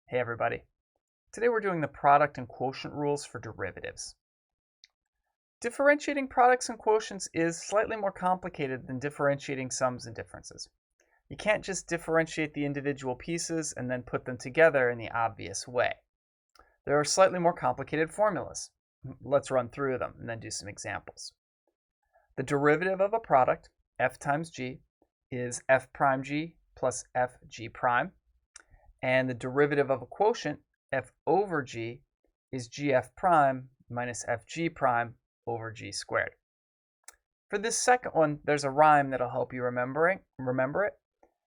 Hey everybody. Today we're doing the product and quotient rules for derivatives. Differentiating products and quotients is slightly more complicated than differentiating sums and differences. You can't just differentiate the individual pieces and then put them together in the obvious way. There are slightly more complicated formulas. Let's run through them and then do some examples. The derivative of a product, f times g, is f prime g plus f g prime. And the derivative of a quotient, f over g, is gf prime minus fg prime over g squared. For this second one, there's a rhyme that'll help you remember it.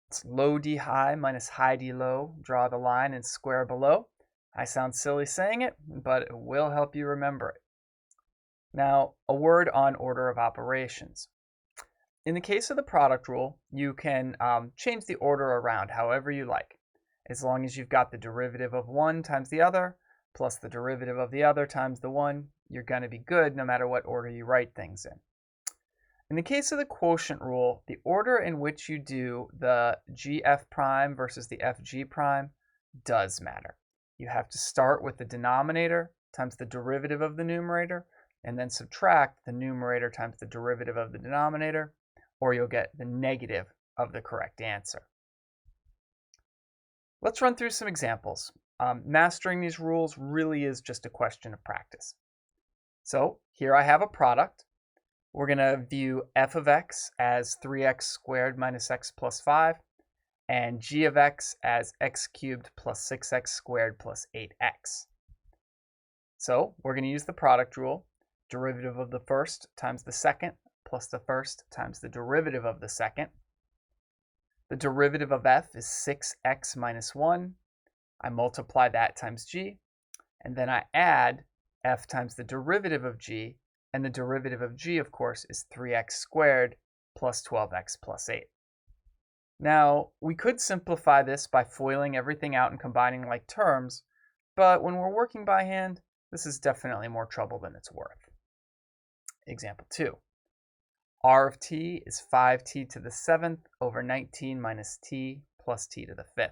It's low d high minus high d low, draw the line and square below. I sound silly saying it, but it will help you remember it. Now, a word on order of operations. In the case of the product rule, you can change the order around however you like. As long as you've got the derivative of one times the other, plus the derivative of the other times the one, you're going to be good no matter what order you write things in. In the case of the quotient rule, the order in which you do the gf prime versus the fg prime does matter. You have to start with the denominator times the derivative of the numerator, and then subtract the numerator times the derivative of the denominator, or you'll get the negative of the correct answer. Let's run through some examples. Mastering these rules really is just a question of practice. So here I have a product. We're going to view f of x as 3x squared minus x plus 5, and g of x as x cubed plus 6x squared plus 8x. So we're going to use the product rule. Derivative of the first times the second plus the first times the derivative of the second. The derivative of f is 6x minus 1. I multiply that times g, and then I add f times the derivative of g, and the derivative of g, of course, is 3x squared plus 12x plus 8. Now, we could simplify this by FOILing everything out and combining like terms, but when we're working by hand, this is definitely more trouble than it's worth. Example 2. R of t is 5t to the 7th over 19 minus t plus t to the 5th.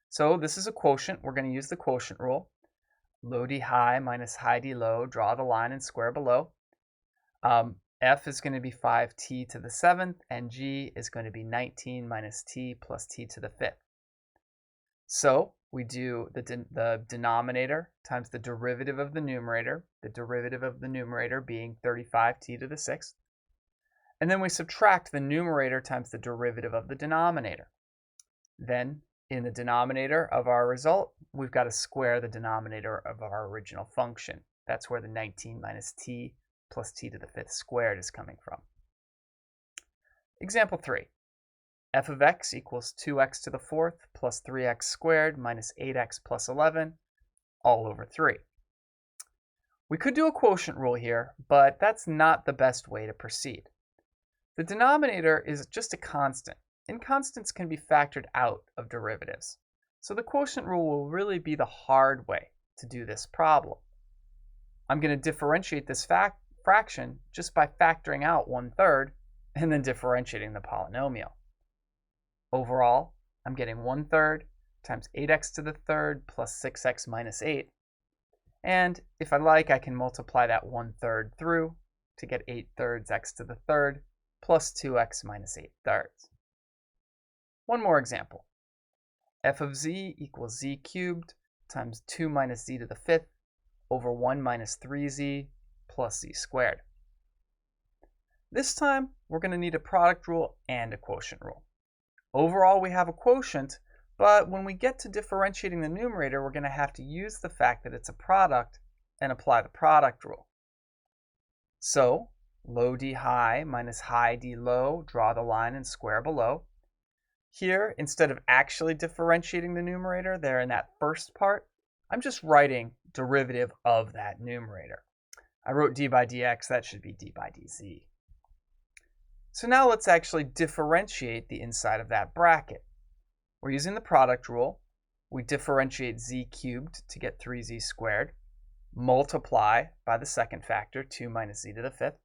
So this is a quotient. We're going to use the quotient rule. Low d high minus high d low, draw the line and square below. F is going to be 5t to the 7th, and g is going to be 19 minus t plus t to the 5th. So we do the denominator times the derivative of the numerator being 35t to the 6th. And then we subtract the numerator times the derivative of the denominator. Then, in the denominator of our result, we've got to square the denominator of our original function. That's where the 19 minus t plus t to the 5th squared is coming from. Example 3. F of x equals 2x to the 4th plus 3x squared minus 8x plus 11 all over 3. We could do a quotient rule here, but that's not the best way to proceed. The denominator is just a constant, and constants can be factored out of derivatives. So the quotient rule will really be the hard way to do this problem. I'm going to differentiate this fraction just by factoring out 1/3 and then differentiating the polynomial. Overall, I'm getting 1/3 times 8x to the 3rd plus 6x minus 8. And if I like, I can multiply that 1/3 through to get 8/3 x to the 3rd plus 2x minus 8/3. One more example. F of z equals z cubed times 2 minus z to the 5th over 1 minus 3z plus z squared. This time, we're going to need a product rule and a quotient rule. Overall, we have a quotient, but when we get to differentiating the numerator, we're going to have to use the fact that it's a product and apply the product rule. So, low d high minus high d low, draw the line and square below. Here, instead of actually differentiating the numerator there in that first part, I'm just writing derivative of that numerator. I wrote d by dx, that should be d by dz. So now let's actually differentiate the inside of that bracket. We're using the product rule. We differentiate z cubed to get 3z squared, multiply by the second factor, 2 minus z to the 5th,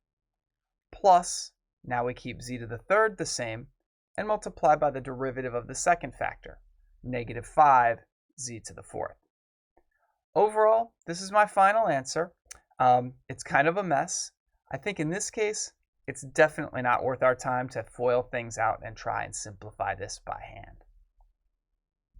plus, now we keep z to the 3rd the same, and multiply by the derivative of the second factor, negative 5 z to the fourth. Overall, this is my final answer. It's kind of a mess. I think in this case, it's definitely not worth our time to FOIL things out and try and simplify this by hand.